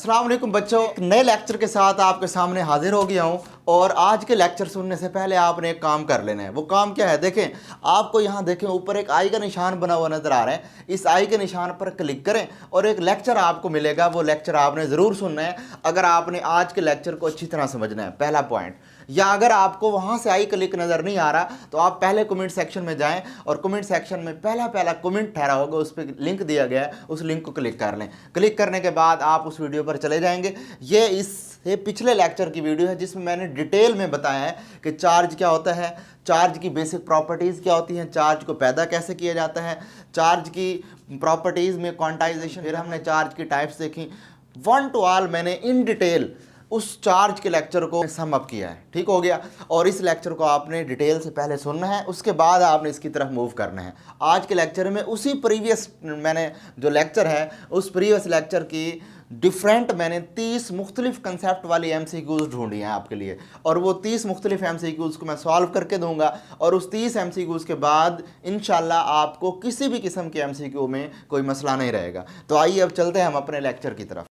अस्सलाम वालेकुम बच्चों, एक नए लेक्चर के साथ आपके सामने हाजिर हो गया हूँ। और आज के लेक्चर सुनने से पहले आपने एक काम कर लेना है। वो काम क्या है? देखें, आपको यहाँ देखें ऊपर एक आई का निशान बना हुआ नज़र आ रहा है। इस आई के निशान पर क्लिक करें और एक लेक्चर आपको मिलेगा। वो लेक्चर आपने ज़रूर सुनना है अगर आपने आज के लेक्चर को अच्छी तरह समझना है। पहला पॉइंट। या अगर आपको वहाँ से आई क्लिक नज़र नहीं आ रहा तो आप पहले कमेंट सेक्शन में जाएं और कमेंट सेक्शन में पहला कमेंट ठहरा होगा, उस पर लिंक दिया गया है, उस लिंक को क्लिक कर लें। क्लिक करने के बाद आप उस वीडियो पर चले जाएंगे। ये पिछले लेक्चर की वीडियो है जिसमें मैंने डिटेल में बताया है कि चार्ज क्या होता है, चार्ज की बेसिक प्रॉपर्टीज़ क्या होती हैं, चार्ज को पैदा कैसे किया जाता है, चार्ज की प्रॉपर्टीज़ में क्वांटाइजेशन, फिर हमने चार्ज की टाइप्स देखी। वन टू ऑल मैंने इन डिटेल उस चार्ज के लेक्चर को सम अप किया है। ठीक हो गया। और इस लेक्चर को आपने डिटेल से पहले सुनना है, उसके बाद आपने इसकी तरफ मूव करना है। आज के लेक्चर में उसी प्रीवियस मैंने जो लेक्चर है उस प्रीवियस लेक्चर की डिफरेंट मैंने 30 मुख्तलिफ कंसेप्ट वाली MCQs ढूंढी हैं आपके लिए। और वो 30 मुख्तलिफ MCQs को मैं सॉल्व करके दूंगा और उस 30 MCQs के बाद इंशाल्लाह आपको किसी भी किस्म के MCQ में कोई मसला नहीं रहेगा। तो आइए अब चलते हैं हम अपने लेक्चर की तरफ।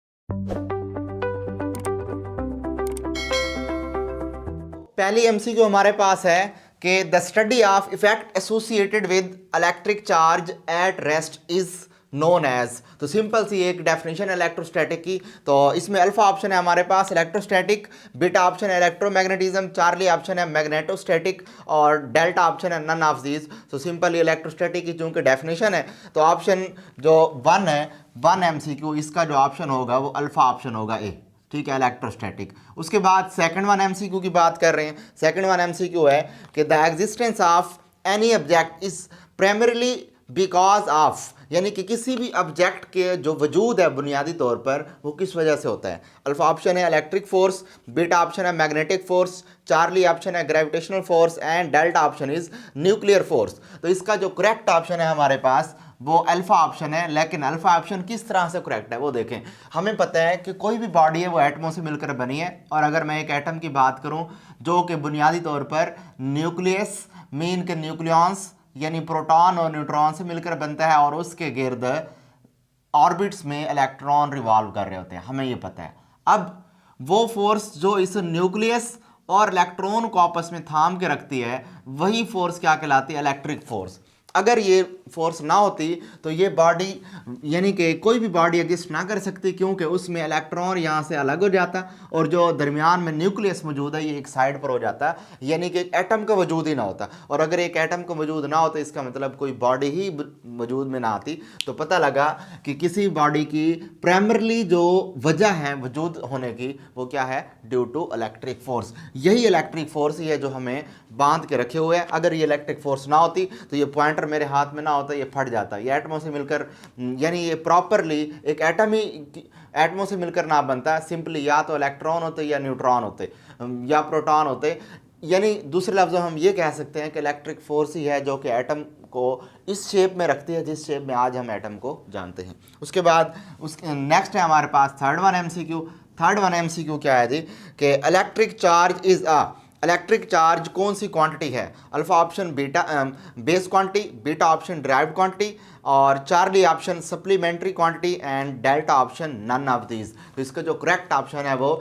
पहली MCQ हमारे पास है कि the study of effect associated with electric charge at rest is known as. तो सिंपल सी एक डेफिनेशन है इलेक्ट्रोस्टैटिक की। तो इसमें अल्फा ऑप्शन है हमारे पास इलेक्ट्रोस्टैटिक, बीटा ऑप्शन है इलेक्ट्रोमैग्नेटिज्म, चार्ली ऑप्शन है मैग्नेटोस्टैटिक और डेल्टा ऑप्शन है नन ऑफ दीज। तो सिंपल इलेक्ट्रोस्टैटिक की चूंकि डेफिनेशन है तो ऑप्शन जो 1 है 1 MCQ, इसका जो ऑप्शन होगा वो अल्फा ऑप्शन होगा ए। ठीक है, इलेक्ट्रोस्टैटिक। उसके बाद सेकंड 1 MCQ की बात कर रहे हैं। सेकंड 1 MCQ है कि the existence of any object is primarily because of, यानी कि किसी भी ऑब्जेक्ट के जो वजूद है बुनियादी तौर पर वो किस वजह से होता है। अल्फा ऑप्शन है इलेक्ट्रिक फोर्स, बीटा ऑप्शन है मैग्नेटिक फोर्स, चार्ली ऑप्शन है gravitational force and delta option is nuclear force. तो इसका जो करेक्ट ऑप्शन है हमारे पास वो अल्फा ऑप्शन है। लेकिन अल्फा ऑप्शन किस तरह से करेक्ट है वो देखें। हमें पता है कि कोई भी बॉडी है वो एटमों से मिलकर बनी है। और अगर मैं एक एटम की बात करूं जो कि बुनियादी तौर पर न्यूक्लियस मीन के न्यूक्लियॉन्स यानी प्रोटॉन और न्यूट्रॉन से मिलकर बनता है और उसके गिर्द ऑर्बिट्स में इलेक्ट्रॉन रिवॉल्व कर रहे होते हैं, हमें ये पता है। अब वो फोर्स जो इस न्यूक्लियस और इलेक्ट्रॉन को आपस में थाम के रखती है वही फोर्स क्या कहलाती है? Electric force. अगर ये फोर्स ना होती तो ये बॉडी यानी कि कोई भी बॉडी एग्जिस्ट ना कर सकती, क्योंकि उसमें इलेक्ट्रॉन यहाँ से अलग हो जाता और जो दरमियान में न्यूक्लियस मौजूद है ये एक साइड पर हो जाता, यानी कि एक एटम का वजूद ही ना होता। और अगर एक एटम का वजूद ना होता इसका मतलब कोई बॉडी ही वजूद में ना आती। तो पता लगा कि किसी बॉडी की प्राइमरली जो वजह है वजूद होने की वो क्या है? Due to electric force. यही इलेक्ट्रिक फोर्स ही है जो हमें बांध के रखे हुए है। अगर ये इलेक्ट्रिक फोर्स ना होती तो ये पॉइंटर मेरे हाथ में ना होता, ये फट जाता। ये एटमों से मिलकर यानी ये प्रॉपरली एक एटम ही एटमों से मिलकर ना बनता। सिंपली या तो इलेक्ट्रॉन होते या न्यूट्रॉन होते या प्रोटॉन होते। यानी दूसरे लफ्ज़ों हम ये कह सकते हैं कि इलेक्ट्रिक फोर्स ही है जो कि एटम को इस शेप में रखती है जिस शेप में आज हम एटम को जानते हैं। उसके बाद नेक्स्ट है हमारे पास थर्ड 1 MCQ। थर्ड 1 MCQ क्या है जी? कि electric charge is a, electric charge कौन सी क्वांटिटी है? Alpha option beta base quantity, beta option derived quantity और Charlie option supplementary quantity and delta option none of these. तो इसका जो करेक्ट ऑप्शन है वो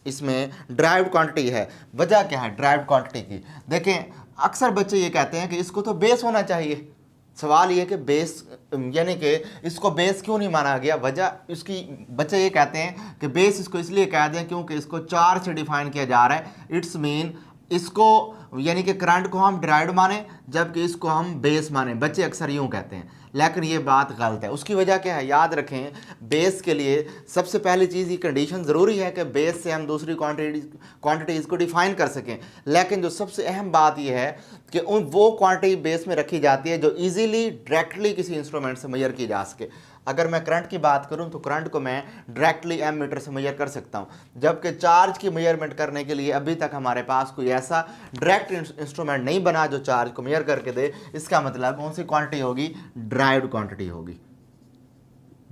इसमें ड्राइव्ड क्वांटिटी है। वजह क्या है ड्राइव्ड क्वांटिटी की? देखें, अक्सर बच्चे ये कहते हैं कि इसको तो बेस होना चाहिए। सवाल ये कि बेस यानी कि इसको बेस क्यों नहीं माना गया? वजह इसकी बच्चे ये कहते हैं कि बेस इसको इसलिए कह दें क्योंकि इसको चार्ज से डिफाइन किया जा रहा है। इट्स मीन इसको यानी कि करंट को हम ड्राइव्ड माने जबकि इसको हम बेस माने। बच्चे अक्सर यूँ कहते हैं, लेकिन ये बात गलत है। उसकी वजह क्या है? याद रखें, बेस के लिए सबसे पहली चीज़ ये कंडीशन ज़रूरी है कि बेस से हम दूसरी क्वांटिटीज़ को डिफाइन कर सकें। लेकिन जो सबसे अहम बात यह है कि वो क्वांटिटी बेस में रखी जाती है जो इजीली डायरेक्टली किसी इंस्ट्रूमेंट से मेजर की जा सके। अगर मैं करंट की बात करूं तो करंट को मैं डायरेक्टली एमीटर से मेजर कर सकता हूं, जबकि चार्ज की मेजरमेंट करने के लिए अभी तक हमारे पास कोई ऐसा डायरेक्ट इंस्ट्रूमेंट नहीं बना जो चार्ज को मेजर करके दे। इसका मतलब कौन सी क्वांटिटी होगी? ड्राइव्ड क्वांटिटी होगी,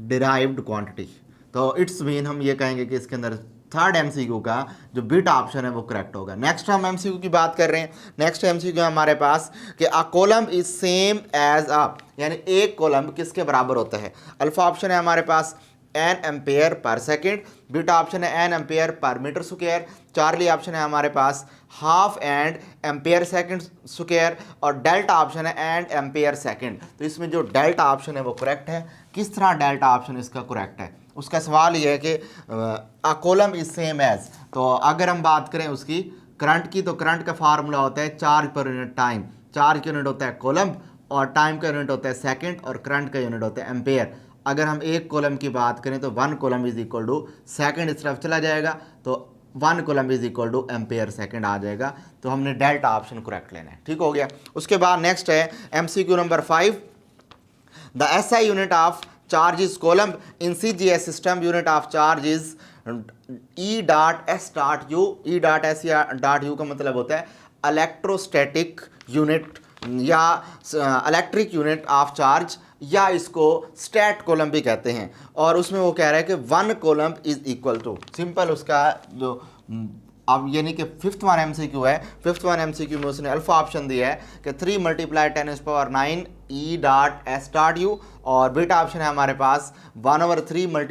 डिराइव्ड क्वांटिटी। तो इट्स मीन हम ये कहेंगे कि इसके अंदर थर्ड MCQ का जो बीटा ऑप्शन है वो करेक्ट होगा। नेक्स्ट हम MCQ की बात कर रहे हैं। नेक्स्ट MCQ है हमारे पास कि a coulomb is same as a, यानी एक कॉलम किसके बराबर होता है? अल्फा ऑप्शन है हमारे पास an ampere per second, beta option है an ampere per metre square, Charlie option है हमारे पास half and ampere second square, और डेल्टा ऑप्शन है एंड एम्पेयर सेकेंड। तो इसमें जो डेल्टा ऑप्शन है वो करेक्ट है। किस तरह डेल्टा ऑप्शन इसका करेक्ट है, उसका सवाल ये है कि a coulomb is same as, तो अगर हम बात करें उसकी करंट की, तो करंट का फार्मूला होता है charge per unit time, charge का यूनिट होता है कॉलम और टाइम का यूनिट होता है सेकंड और करंट का यूनिट होता है एम्पेयर। अगर हम एक कॉलम की बात करें तो 1 coulomb is equal to second इस तरफ चला जाएगा, तो 1 coulomb is equal to ampere second आ जाएगा। तो हमने डेल्टा ऑप्शन करेक्ट लेना है, ठीक हो गया। उसके बाद नेक्स्ट है MCQ number 5, the SI unit of charge is column in CGS system, unit of charge is E.S.U। E.S.U का मतलब होता है इलेक्ट्रोस्टैटिक यूनिट या इलेक्ट्रिक यूनिट ऑफ चार्ज, या इसको स्टैट कॉलम भी कहते हैं। और उसमें वो कह रहा है कि 1 coulomb is equal to, simple उसका जो अब यानी कि 5th वन MCQ है, 5th वन MCQ में उसने अल्फा ऑप्शन दिया है कि 3 × 10⁻⁹ E.S.U, और बीटा ऑप्शन है हमारे पास 1/3 ×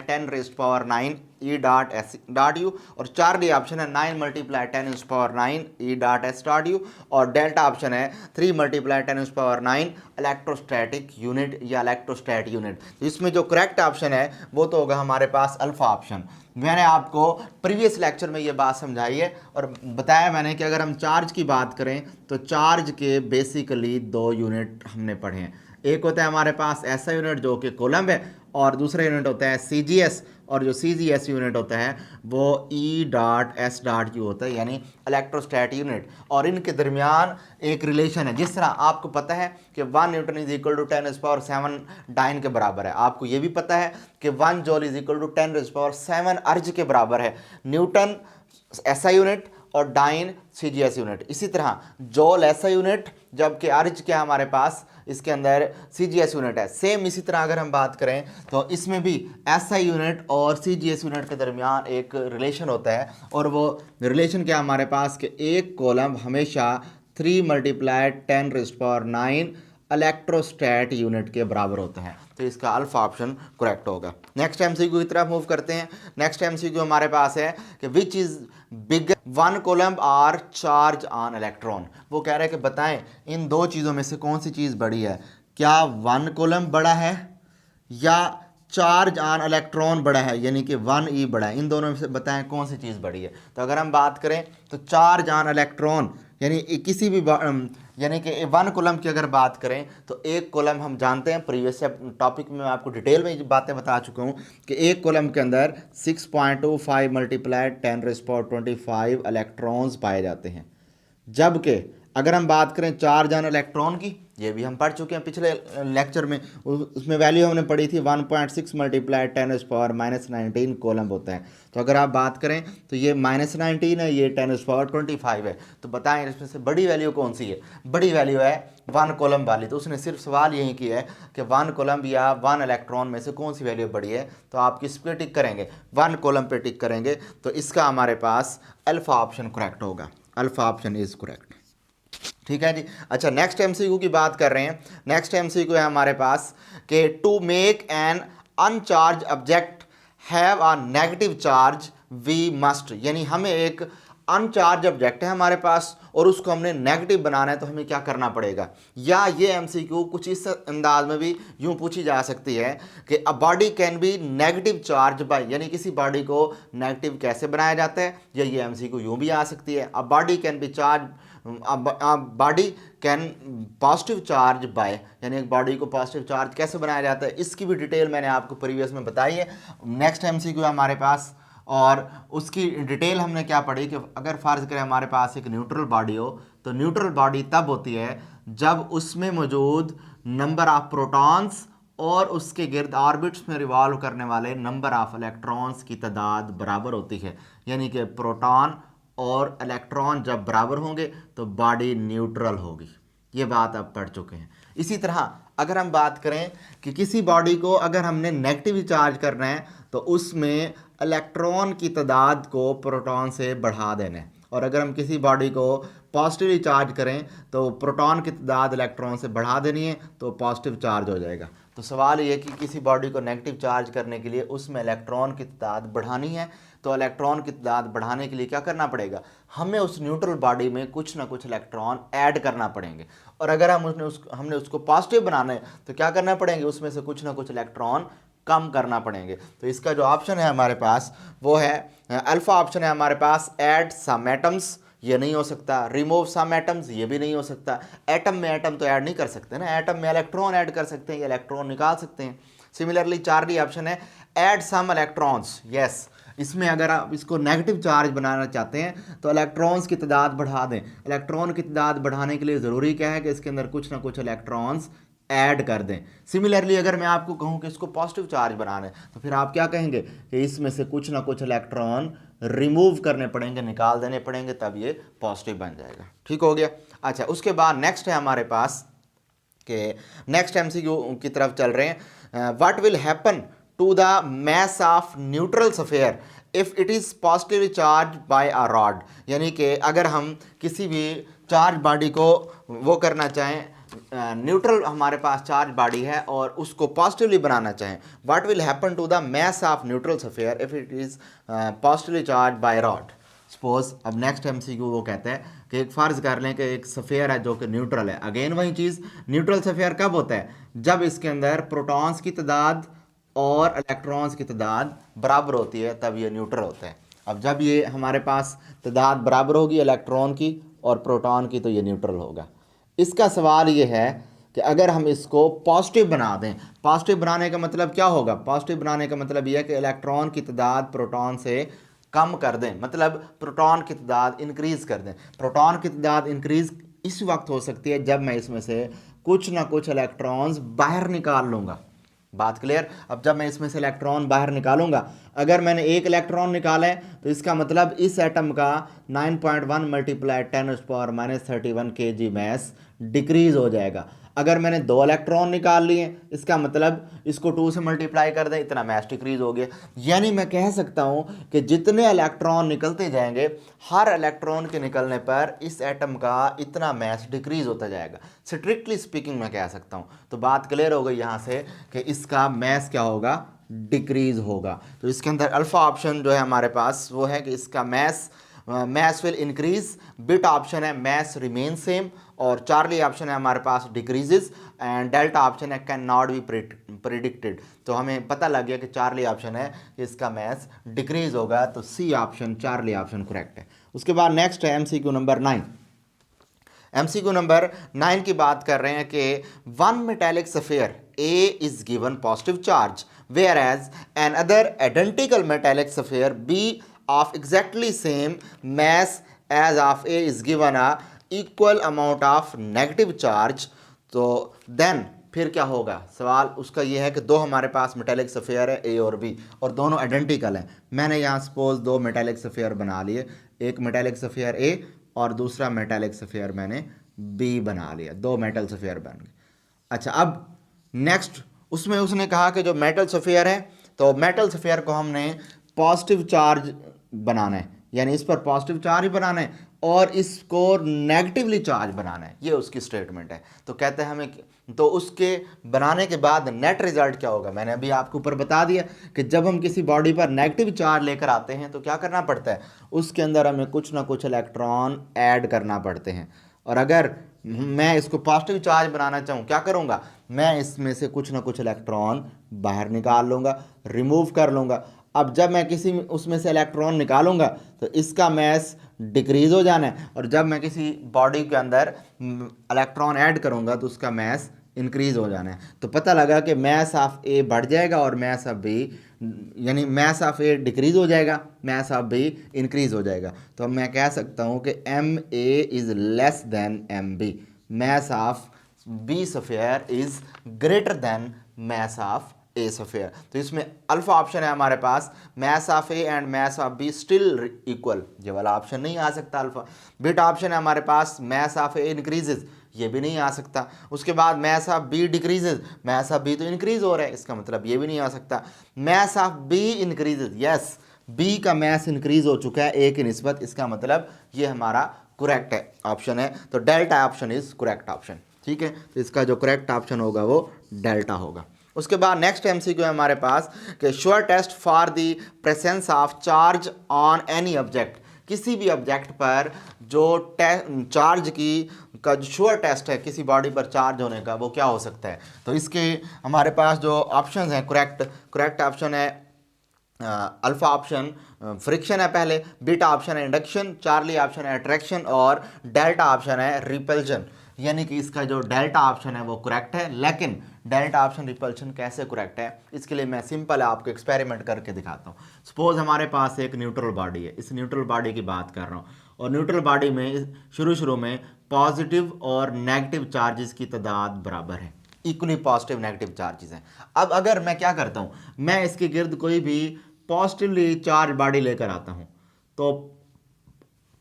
10⁻⁹ E.S.U, और चार्ली ऑप्शन है 9 × 10⁻⁹ E.S.U, और डेल्टा ऑप्शन है 3 × 10⁻⁹ इलेक्ट्रोस्टैटिक यूनिट या इलेक्ट्रोस्टैट यूनिट। तो इसमें जो करेक्ट ऑप्शन है वो तो होगा हमारे पास अल्फा ऑप्शन। मैंने आपको प्रीवियस लेक्चर में ये बात समझाई है और बताया मैंने कि अगर हम चार्ज की बात करें तो चार्ज के बेसिकली 2 यूनिट हमने पढ़े हैं। एक होता है हमारे पास ऐसा यूनिट जो कि कॉलम है, और दूसरा यूनिट होता है CGS, और जो CGS यूनिट होता है वो E.S.U होता है, यानी इलेक्ट्रोस्टैट यूनिट। और इनके दरमियान एक रिलेशन है, जिस तरह आपको पता है कि 1 newton is equal to 10⁻⁷ dyne के बराबर है, आपको ये भी पता है कि 1 जॉल इज इक्वल टू 10⁻⁷ अर्ज के बराबर है। न्यूटन SI यूनिट और डाइन CGS यूनिट। इसी तरह जॉल SI यूनिट, जबकि अर्ज क्या हमारे पास इसके अंदर CGS यूनिट है। सेम इसी तरह अगर हम बात करें तो इसमें भी SI यूनिट और CGS यूनिट के दरमियान एक रिलेशन होता है, और वो रिलेशन क्या हमारे पास कि एक कॉलम हमेशा 3 × 10⁹ इलेक्ट्रोस्टैट यूनिट के बराबर होता है। तो इसका अल्फा ऑप्शन करेक्ट होगा। नेक्स्ट MCQ की तरफ मूव करते हैं। नेक्स्ट MCQ हमारे पास है कि which is big 1 coulomb are charge on electron. वो कह रहे हैं कि बताएं इन 2 चीज़ों में से कौन सी चीज़ बड़ी है, क्या 1 कॉलम बड़ा है या चार्ज ऑन इलेक्ट्रॉन बड़ा है, यानी कि 1E बड़ा है। इन दोनों में से बताएं कौन सी चीज़ बड़ी है। तो अगर हम बात करें तो चार्ज ऑन इलेक्ट्रॉन यानी किसी भी यानी कि 1 कॉलम की अगर बात करें तो एक कॉलम हम जानते हैं, प्रीवियस टॉपिक में मैं आपको डिटेल में बातें बता चुका हूँ कि एक कॉलम के अंदर 6.25 × 10⁻25 इलेक्ट्रॉन्स पाए जाते हैं। जबकि अगर हम बात करें चार्ज ऑन इलेक्ट्रॉन की, ये भी हम पढ़ चुके हैं पिछले लेक्चर में, उसमें वैल्यू हमने पढ़ी थी 1.6 × 10⁻⁻19 कॉलम होता है। तो अगर आप बात करें तो ये -19 है, ये 10⁻25 है। तो बताएं इसमें से बड़ी वैल्यू कौन सी है? बड़ी वैल्यू है 1 कॉलम वाली। तो उसने सिर्फ सवाल यही किया है कि 1 कॉलम या 1 इलेक्ट्रॉन में से कौन सी वैल्यू बड़ी है। तो आप किस पे टिक करेंगे? 1 कॉलम पे टिक करेंगे। तो इसका हमारे पास अल्फा ऑप्शन करेक्ट होगा। अल्फा ऑप्शन इज करेक्ट, ठीक है जी। अच्छा, नेक्स्ट MCQ की बात कर रहे हैं। नेक्स्ट MCQ है हमारे पास कि to make an uncharged object have a negative charge we must, यानी हमें एक अनचार्ज ऑब्जेक्ट है हमारे पास और उसको हमने नेगेटिव बनाना है, तो हमें क्या करना पड़ेगा। या ये MCQ कुछ इस अंदाज में भी यूं पूछी जा सकती है कि a body can be negative charge by, यानी किसी बॉडी को नेगेटिव कैसे बनाया जाता है। या ये MCQ यूं भी आ सकती है, a body can be charge, body can positive charge by, यानी एक बॉडी को पॉजिटिव चार्ज कैसे बनाया जाता है। इसकी भी डिटेल मैंने आपको प्रीवियस में बताई है। नेक्स्ट MCQ है हमारे पास, और उसकी डिटेल हमने क्या पढ़ी कि अगर फ़र्ज़ करें हमारे पास एक न्यूट्रल बॉडी हो, तो न्यूट्रल बॉडी तब होती है जब उसमें मौजूद नंबर ऑफ प्रोटॉन्स और उसके गिर्द ऑर्बिट्स में रिवॉल्व करने वाले नंबर ऑफ इलेक्ट्रॉन्स की तादाद बराबर होती है। यानी कि प्रोटॉन और इलेक्ट्रॉन जब बराबर होंगे तो बॉडी न्यूट्रल होगी। ये बात आप पढ़ चुके हैं। इसी तरह अगर हम बात करें कि किसी बॉडी को अगर हमने नेगेटिव चार्ज करना है तो उसमें इलेक्ट्रॉन की तादाद को प्रोटॉन से बढ़ा देना है, और अगर हम किसी बॉडी को पॉजिटिवली चार्ज करें तो प्रोटॉन की तादाद इलेक्ट्रॉन से बढ़ा देनी है तो पॉजिटिव चार्ज हो जाएगा। तो सवाल ये कि किसी बॉडी को नेगेटिव चार्ज करने के लिए उसमें इलेक्ट्रॉन की तादाद बढ़ानी है, तो इलेक्ट्रॉन की तादाद बढ़ाने के लिए क्या करना पड़ेगा, हमें उस न्यूट्रल बॉडी में कुछ ना कुछ इलेक्ट्रॉन ऐड करना पड़ेंगे। और अगर हमने उसको पॉजिटिव बनाना है तो क्या करना पड़ेंगे, उसमें से कुछ ना कुछ इलेक्ट्रॉन कम करना पड़ेंगे। तो इसका जो ऑप्शन है हमारे पास वो है अल्फा ऑप्शन है हमारे पास, ऐड सम एटम्स, ये नहीं हो सकता। रिमूव सम एटम्स, ये भी नहीं हो सकता। एटम में एटम तो ऐड नहीं कर सकते ना, एटम में इलेक्ट्रॉन ऐड कर सकते हैं या इलेक्ट्रॉन निकाल सकते हैं। सिमिलरली चार्ली ऑप्शन है ऐड सम इलेक्ट्रॉन्स, यस, इसमें अगर आप इसको नेगेटिव चार्ज बनाना चाहते हैं तो इलेक्ट्रॉन्स की तादाद बढ़ा दें। इलेक्ट्रॉन की तादाद बढ़ाने के लिए ज़रूरी क्या है कि इसके अंदर कुछ ना कुछ इलेक्ट्रॉन्स ऐड कर दें। सिमिलरली अगर मैं आपको कहूं कि इसको पॉजिटिव चार्ज बनाना है तो फिर आप क्या कहेंगे कि इसमें से कुछ ना कुछ इलेक्ट्रॉन रिमूव करने पड़ेंगे, निकाल देने पड़ेंगे, तब ये पॉजिटिव बन जाएगा। ठीक हो गया। अच्छा, उसके बाद नेक्स्ट है हमारे पास कि नेक्स्ट एमसीक्यू की तरफ चल रहे हैं। What will happen to the mass of neutral sphere if it is positively charge by a rod, यानी कि अगर हम किसी भी चार्ज बॉडी को वो करना चाहें, न्यूट्रल हमारे पास चार्ज बॉडी है और उसको पॉजिटिवली बनाना चाहें, what will happen to the mass of neutral sphere if it is positively charge by rod. Suppose अब नेक्स्ट एमसीक्यू वो कहता है कि एक फ़र्ज़ कर लें कि एक स्फीयर है जो कि न्यूट्रल है। अगेन वही चीज़, न्यूट्रल स्फीयर कब होता है, जब इसके अंदर प्रोटॉन्स की तादाद और इलेक्ट्रॉन्स की तादाद बराबर होती है, तब ये न्यूट्रल होता है। अब जब ये हमारे पास तादाद बराबर होगी इलेक्ट्रॉन की और प्रोटॉन की तो ये न्यूट्रल होगा। इसका सवाल ये है कि अगर हम इसको पॉजिटिव बना दें, पॉजिटिव बनाने का मतलब क्या होगा, पॉजिटिव बनाने का मतलब यह है कि इलेक्ट्रॉन की तादाद प्रोटॉन से कम कर दें, मतलब प्रोटॉन की तादाद इंक्रीज़ कर दें। प्रोटॉन की तादाद इंक्रीज़ इस वक्त हो सकती है जब मैं इसमें से कुछ ना कुछ इलेक्ट्रॉन्स बाहर निकाल लूँगा। बात क्लियर। अब जब मैं इसमें से इलेक्ट्रॉन बाहर निकालूंगा, अगर मैंने एक इलेक्ट्रॉन निकाला है तो इसका मतलब इस एटम का 9.1 मल्टीप्लाई 10⁻31 kg मैस डिक्रीज हो जाएगा। अगर मैंने 2 इलेक्ट्रॉन निकाल लिए इसका मतलब इसको 2 से मल्टीप्लाई कर दें, इतना मैस डिक्रीज हो गया। यानी मैं कह सकता हूं कि जितने इलेक्ट्रॉन निकलते जाएंगे, हर इलेक्ट्रॉन के निकलने पर इस एटम का इतना मैस डिक्रीज होता जाएगा। स्ट्रिक्टली स्पीकिंग मैं कह सकता हूं। तो बात क्लियर हो गई यहाँ से कि इसका मैस क्या होगा, डिक्रीज होगा। तो इसके अंदर अल्फा ऑप्शन जो है हमारे पास वो है कि इसका mass will increase, beta option है मैस रिमेन सेम, और चार्ली ऑप्शन है हमारे पास डिक्रीजेस, एंड डेल्टा ऑप्शन है कैन नॉट बी प्रिडिक्टेड। तो हमें पता लग गया कि चार्ली ऑप्शन है कि इसका मैस डिक्रीज होगा, तो C option Charlie option correct है। उसके बाद नेक्स्ट है एमसीक्यू नंबर 9। एमसीक्यू नंबर 9 की बात कर रहे हैं कि one metallic sphere A is given positive charge whereas another identical metallic sphere B of exactly same mass as of A is given a equal amount of negative charge। तो then फिर क्या होगा, सवाल उसका ये है कि दो हमारे पास मेटेलिक स्फीयर है A और B और दोनों आइडेंटिकल हैं। मैंने यहाँ सपोज 2 मेटेलिक स्फीयर बना लिए, एक मेटेलिक स्फीयर A और दूसरा मेटेलिक स्फीयर मैंने B बना लिया, 2 मेटल स्फीयर बन गए। अच्छा, अब नेक्स्ट उसमें उसने कहा कि जो मेटल स्फीयर है, तो मेटल स्फीयर को हमने पॉजिटिव चार्ज बनाना है, यानी इस पर पॉजिटिव चार्ज ही बनाना है और इसको नेगेटिवली चार्ज बनाना है, ये उसकी स्टेटमेंट है। तो कहते हैं हमें, तो उसके बनाने के बाद नेट रिजल्ट क्या होगा, मैंने अभी आपको ऊपर बता दिया कि जब हम किसी बॉडी पर नेगेटिव चार्ज लेकर आते हैं तो क्या करना पड़ता है, उसके अंदर हमें कुछ ना कुछ इलेक्ट्रॉन ऐड करना पड़ते हैं। और अगर मैं इसको पॉजिटिव चार्ज बनाना चाहूँ, क्या करूँगा, मैं इसमें से कुछ ना कुछ इलेक्ट्रॉन बाहर निकाल लूँगा, रिमूव कर लूँगा। अब जब मैं किसी उसमें से इलेक्ट्रॉन निकालूंगा तो इसका मैस डिक्रीज हो जाना है, और जब मैं किसी बॉडी के अंदर इलेक्ट्रॉन ऐड करूँगा तो उसका मैस इंक्रीज हो जाना है। तो पता लगा कि मैस ऑफ ए बढ़ जाएगा और मैस ऑफ बी, यानी मैस ऑफ ए डिक्रीज हो जाएगा, मैस ऑफ बी इंक्रीज हो जाएगा। तो अब मैं कह सकता हूँ कि M A is less than M B, mass of B sphere is greater than mass of A sphere. तो इसमें अल्फा ऑप्शन है हमारे पास, mass of A and mass of B still equal, ये वाला ऑप्शन नहीं आ सकता अल्फा। बीटा ऑप्शन है हमारे पास, मैस ऑफ ए इंक्रीजेज, ये भी नहीं आ सकता। उसके बाद mass of B decreases, mass of B तो इंक्रीज हो रहा है, इसका मतलब ये भी नहीं आ सकता। Mass of B increases, yes B का मैस इंक्रीज हो चुका है ए की निस्बत, इसका मतलब ये हमारा करेक्ट है ऑप्शन है, तो delta option is correct option. ठीक है, तो इसका जो करेक्ट ऑप्शन होगा वो डेल्टा होगा। उसके बाद नेक्स्ट एमसीक्यू है हमारे पास कि sure test for the presence of charge on any object, किसी भी ऑब्जेक्ट पर जो चार्ज की का जो श्योर टेस्ट है किसी बॉडी पर चार्ज होने का, वो क्या हो सकता है। तो इसके हमारे पास जो ऑप्शंस हैं करेक्ट ऑप्शन है अल्फा ऑप्शन फ्रिक्शन है पहले, बीटा ऑप्शन है इंडक्शन, चार्ली ऑप्शन है अट्रैक्शन और डेल्टा ऑप्शन है रिपल्जन। यानी कि इसका जो डेल्टा ऑप्शन है वो करेक्ट है। लेकिन डेल्टा ऑप्शन रिपल्शन कैसे करेक्ट है, इसके लिए मैं सिंपल आपको एक्सपेरिमेंट करके दिखाता हूँ। सपोज हमारे पास एक न्यूट्रल बॉडी है, इस न्यूट्रल बॉडी की बात कर रहा हूँ, और न्यूट्रल बॉडी में शुरू में पॉजिटिव और नेगेटिव चार्जेस की तादाद बराबर है, इक्वली पॉजिटिव नेगेटिव चार्जेस हैं। अब अगर मैं क्या करता हूँ, मैं इसके गिर्द कोई भी पॉजिटिवली चार्ज बॉडी लेकर आता हूँ, तो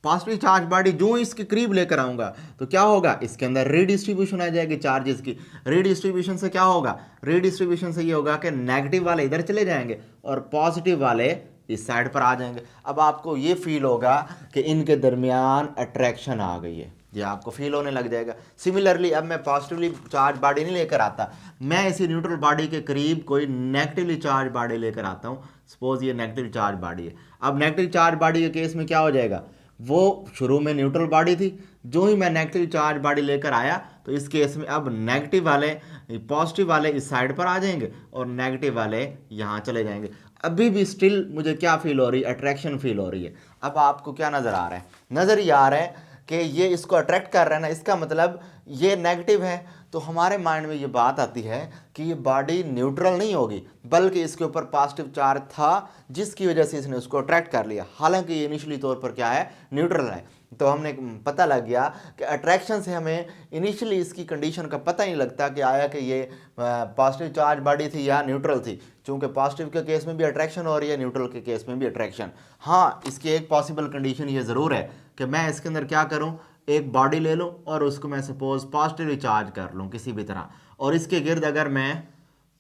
पॉजिटिव चार्ज बॉडी जो इसके करीब लेकर आऊंगा तो क्या होगा, इसके अंदर रीडिस्ट्रीब्यूशन आ जाएगी चार्जेस की। रीडिस्ट्रीब्यूशन से क्या होगा, रीडिस्ट्रीब्यूशन से ये होगा कि नेगेटिव वाले इधर चले जाएंगे और पॉजिटिव वाले इस साइड पर आ जाएंगे। अब आपको ये फील होगा कि इनके दरमियान अट्रैक्शन आ गई है, ये आपको फील होने लग जाएगा। सिमिलरली अब मैं पॉजिटिवली चार्ज बॉडी नहीं लेकर आता, मैं इसी न्यूट्रल बॉडी के करीब कोई नेगेटिवली चार्ज बॉडी लेकर आता हूँ। सपोज ये नेगेटिव चार्ज बॉडी है। अब नेगेटिव चार्ज बॉडी के केस में क्या हो जाएगा, वो शुरू में न्यूट्रल बॉडी थी, जो ही मैं नेगेटिव चार्ज बॉडी लेकर आया तो इस केस में अब नेगेटिव वाले पॉजिटिव वाले इस साइड पर आ जाएंगे और नेगेटिव वाले यहाँ चले जाएंगे। अभी भी स्टिल मुझे क्या फील हो रही है, अट्रैक्शन फील हो रही है। अब आपको क्या नज़र आ रहा है, नज़र ये आ रहा है कि ये इसको अट्रैक्ट कर रहा है ना, इसका मतलब ये नेगेटिव है। तो हमारे माइंड में ये बात आती है कि ये बॉडी न्यूट्रल नहीं होगी, बल्कि इसके ऊपर पॉजिटिव चार्ज था जिसकी वजह से इसने उसको अट्रैक्ट कर लिया, हालांकि ये इनिशियली तौर पर क्या है, न्यूट्रल है। तो हमने पता लग गया कि अट्रैक्शन से हमें इनिशियली इसकी कंडीशन का पता नहीं लगता कि आया कि ये पॉजिटिव चार्ज बॉडी थी या न्यूट्रल थी, क्योंकि पॉजिटिव के केस में भी अट्रैक्शन हो रही है, न्यूट्रल के केस में भी अट्रैक्शन। हाँ, इसकी एक पॉसिबल कंडीशन ये ज़रूर है कि मैं इसके अंदर क्या करूँ, एक बॉडी ले लूँ और उसको मैं सपोज पॉजिटिवली चार्ज कर लूँ किसी भी तरह, और इसके गिर्द अगर मैं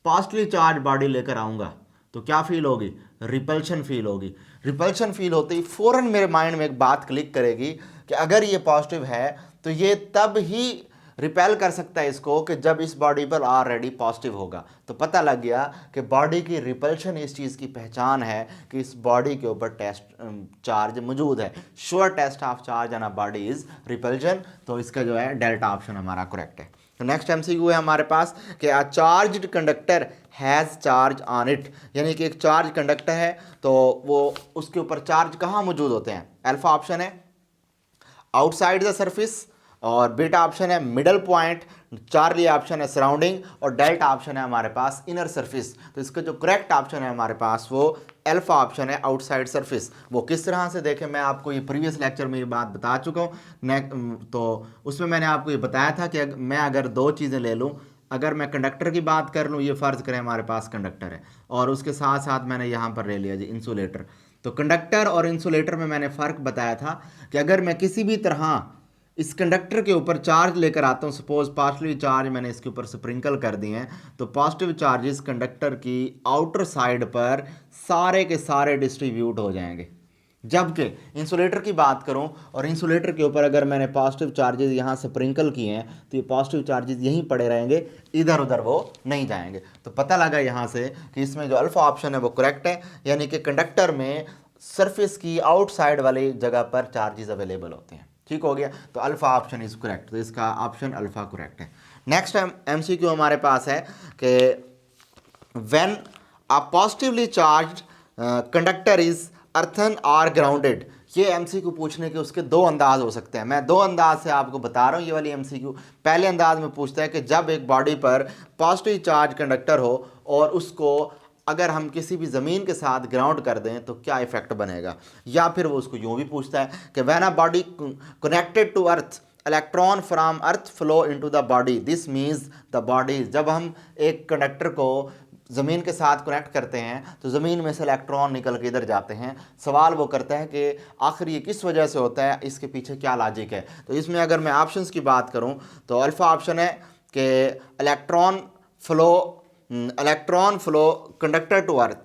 पॉजिटिवली चार्ज बॉडी लेकर आऊँगा तो क्या फील होगी, रिपल्शन फील होगी। रिपल्शन फील होते ही फ़ौरन मेरे माइंड में एक बात क्लिक करेगी कि अगर ये पॉजिटिव है तो ये तब ही रिपेल कर सकता है इसको कि जब इस बॉडी पर ऑलरेडी पॉजिटिव होगा। तो पता लग गया कि बॉडी की रिपल्शन इस चीज़ की पहचान है कि इस बॉडी के ऊपर चार्ज मौजूद है। Sure test of charge on a body is repulsion. तो इसका जो है डेल्टा ऑप्शन हमारा करेक्ट है। तो नेक्स्ट एमसीक्यू है हमारे पास कि a charged conductor has charge on it, यानी कि एक चार्ज कंडक्टर है तो वो उसके ऊपर चार्ज कहाँ मौजूद होते हैं। अल्फा ऑप्शन है आउटसाइड द सरफेस, और बीटा ऑप्शन है मिडल पॉइंट, चार्ली ऑप्शन है सराउंडिंग, और डेल्टा ऑप्शन है हमारे पास इनर सरफेस। तो इसका जो करेक्ट ऑप्शन है हमारे पास वो अल्फा ऑप्शन है आउटसाइड सरफेस। वो किस तरह से देखें, मैं आपको ये प्रीवियस लेक्चर में ये बात बता चुका हूँ। तो उसमें मैंने आपको ये बताया था कि मैं अगर दो चीज़ें ले लूँ, अगर मैं कंडक्टर की बात कर लूँ, ये फ़र्ज़ करें हमारे पास कंडक्टर है और उसके साथ साथ मैंने यहाँ पर ले लिया जी इंसुलेटर। तो कंडक्टर और इंसुलेटर में मैंने फ़र्क बताया था कि अगर मैं किसी भी तरह इस कंडक्टर के ऊपर चार्ज लेकर आता हूँ, सपोज पॉजिटिव चार्ज मैंने इसके ऊपर स्प्रिंकल कर दिए हैं, तो पॉजिटिव चार्जेस कंडक्टर की आउटर साइड पर सारे के सारे डिस्ट्रीब्यूट हो जाएंगे। जबकि इंसुलेटर की बात करूं और इंसुलेटर के ऊपर अगर मैंने पॉजिटिव चार्जेस यहाँ स्प्रिंकल किए हैं तो ये पॉजिटिव चार्जेस यहीं पड़े रहेंगे, इधर उधर वो नहीं जाएंगे। तो पता लगा यहाँ से कि इसमें जो अल्फा ऑप्शन है वो करेक्ट है, यानी कि कंडक्टर में सरफेस की आउटसाइड वाली जगह पर चार्जेस अवेलेबल होते हैं। ठीक हो गया, तो अल्फा ऑप्शन इज करेक्ट, तो इसका ऑप्शन अल्फा करेक्ट है। नेक्स्ट एमसीक्यू हमारे पास है कि when a positively charged conductor is earthen और ग्राउंडेड। ये एमसीक्यू पूछने के उसके दो अंदाज हो सकते हैं, मैं दो अंदाज से आपको बता रहा हूँ ये वाली एमसीक्यू। पहले अंदाज में पूछता है कि जब एक बॉडी पर पॉजिटिव चार्ज कंडक्टर हो और उसको अगर हम किसी भी ज़मीन के साथ ग्राउंड कर दें तो क्या इफेक्ट बनेगा। या फिर वो उसको यूँ भी पूछता है कि when a body connected to earth electron from earth flow into the body, this means the body. जब हम एक कंडक्टर को ज़मीन के साथ कनेक्ट करते हैं तो ज़मीन में से इलेक्ट्रॉन निकल के इधर जाते हैं। सवाल वो करता है कि आखिर ये किस वजह से होता है, इसके पीछे क्या लॉजिक है। तो इसमें अगर मैं ऑप्शंस की बात करूं तो अल्फ़ा ऑप्शन है कि electron flow conductor to earth,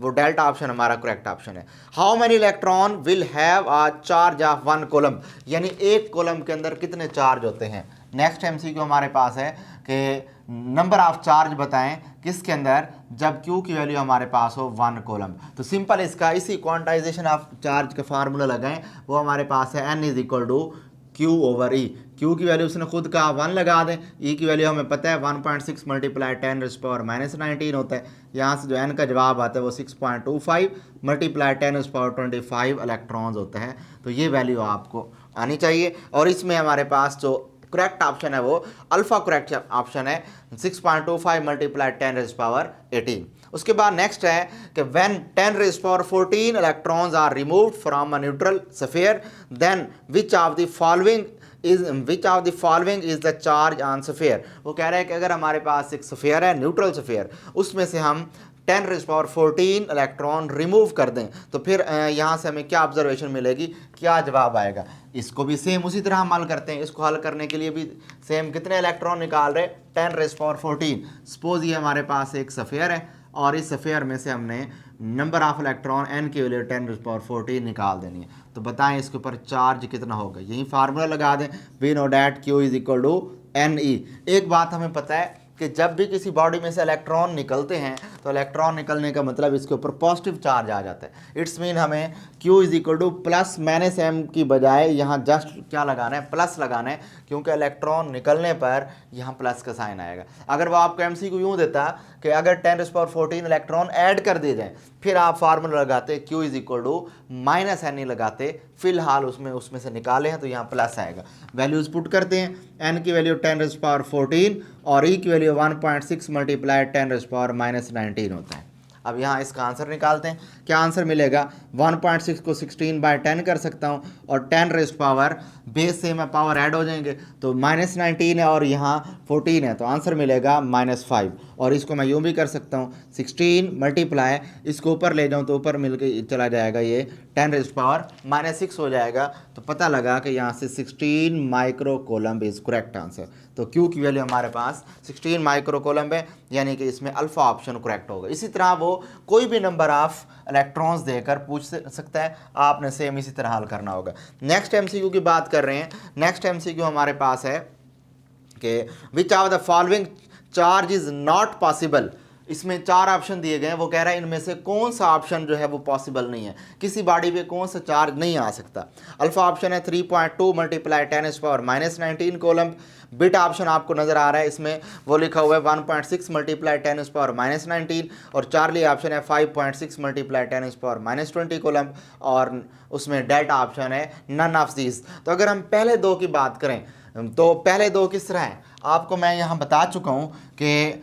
वो डेल्टा ऑप्शन हमारा करेक्ट ऑप्शन है। How many electron will have a charge of one coulomb, यानी एक कॉलम के अंदर कितने चार्ज होते हैं। नेक्स्ट एमसीक्यू हमारे पास है कि नंबर ऑफ चार्ज बताएं किसके अंदर, जब Q की वैल्यू हमारे पास हो वन कॉलम। तो सिंपल इसका इसी क्वांटाइजेशन ऑफ चार्ज का फार्मूला लगाएं, वो हमारे पास है N is equal to Q/E। Q की वैल्यू उसने खुद कहा 1 लगा दें, E की वैल्यू हमें पता है 1.6 मल्टीप्लाई 10⁻⁻19 होता है। यहाँ से जो N का जवाब आता है वो 6.25 मल्टीप्लाई 10⁻25 इलेक्ट्रॉन्स होता है। तो ये वैल्यू आपको आनी चाहिए। और इसमें हमारे पास जो करेक्ट ऑप्शन है वो अल्फा करेक्ट ऑप्शन है 6.25 मल्टीप्लाई 10⁻18। उसके बाद नेक्स्ट है कि when 10⁻14 electrons are removed from a neutral sphere then which of the following is the charge on sphere. वो कह रहा है कि अगर हमारे पास एक स्फीयर है, न्यूट्रल स्फीयर, उसमें से हम 10⁻14 इलेक्ट्रॉन रिमूव कर दें तो फिर यहाँ से हमें क्या ऑब्जर्वेशन मिलेगी, क्या जवाब आएगा। इसको भी सेम उसी तरह हम हल करते हैं। इसको हल करने के लिए भी सेम कितने इलेक्ट्रॉन निकाल रहे, 10⁻14। सपोज ये हमारे पास एक स्फीयर है और इस स्फीयर में से हमने नंबर ऑफ इलेक्ट्रॉन n के वैल्यू 10⁻14 निकाल देनी है। तो बताएं इसके ऊपर चार्ज कितना होगा, यही फार्मूला लगा दें, we know that Q is equal to NE। एक बात हमें पता है कि जब भी किसी बॉडी में से इलेक्ट्रॉन निकलते हैं तो इलेक्ट्रॉन निकलने का मतलब इसके ऊपर पॉजिटिव चार्ज आ जाता है। इट्स मीन हमें Q is equal to plus minus M की बजाय यहाँ जस्ट क्या लगाना है, प्लस लगाना है, क्योंकि इलेक्ट्रॉन निकलने पर यहाँ प्लस का साइन आएगा। अगर वो आपको MCQ यूँ देता कि अगर 10⁻14 इलेक्ट्रॉन ऐड कर दिए जाएँ, फिर आप फार्मूला लगाते Q is equal to minus NE लगाते, फिलहाल उसमें से निकाले हैं तो यहाँ प्लस आएगा। वैल्यूज़ पुट करते हैं, n की वैल्यू 10⁻14 और E की वैल्यू 1.6 मल्टीप्लाई 10⁻−19 होता है। अब यहाँ इसका आंसर निकालते हैं, क्या आंसर मिलेगा, 1.6 को 16/10 कर सकता हूँ और 10⁻, बेस से मैं पावर ऐड हो जाएंगे तो -19 है और यहाँ 14 है, तो आंसर मिलेगा -5। और इसको मैं यूँ भी कर सकता हूँ, 16 मल्टीप्लाई, इसको ऊपर ले जाऊँ तो ऊपर मिल के चला जाएगा, ये 10⁻⁻6 हो जाएगा। तो पता लगा कि यहाँ से 16 micro coulomb is correct answer. तो Q की वैल्यू हमारे पास 16 माइक्रो कोलम्ब है, यानी कि इसमें अल्फ़ा ऑप्शन करेक्ट होगा। इसी तरह वो कोई भी नंबर ऑफ इलेक्ट्रॉन्स देकर पूछ सकता है, आपने सेम इसी तरह हल करना होगा। नेक्स्ट MCQ की बात कर रहे हैं। नेक्स्ट MCQ हमारे पास है कि विच of the following charge is not possible. इसमें 4 ऑप्शन दिए गए हैं, वो कह रहा है इनमें से कौन सा ऑप्शन जो है वो पॉसिबल नहीं है, किसी बॉडी पे कौन सा चार्ज नहीं आ सकता। अल्फा ऑप्शन है 3.2 मल्टीप्लाई 10⁻⁻19 कोलम्ब। बीटा ऑप्शन आपको नज़र आ रहा है, इसमें वो लिखा हुआ है 1.6 मल्टीप्लाई 10⁻⁻19 और चार्ली ऑप्शन है 5.6 मल्टीप्लाई 10⁻⁻20 कोलम्ब और उसमें डेल्टा ऑप्शन है नन ऑफ दीज। तो अगर हम पहले दो की बात करें तो पहले दो किस तरह हैं, आपको मैं यहाँ बता चुका हूँ कि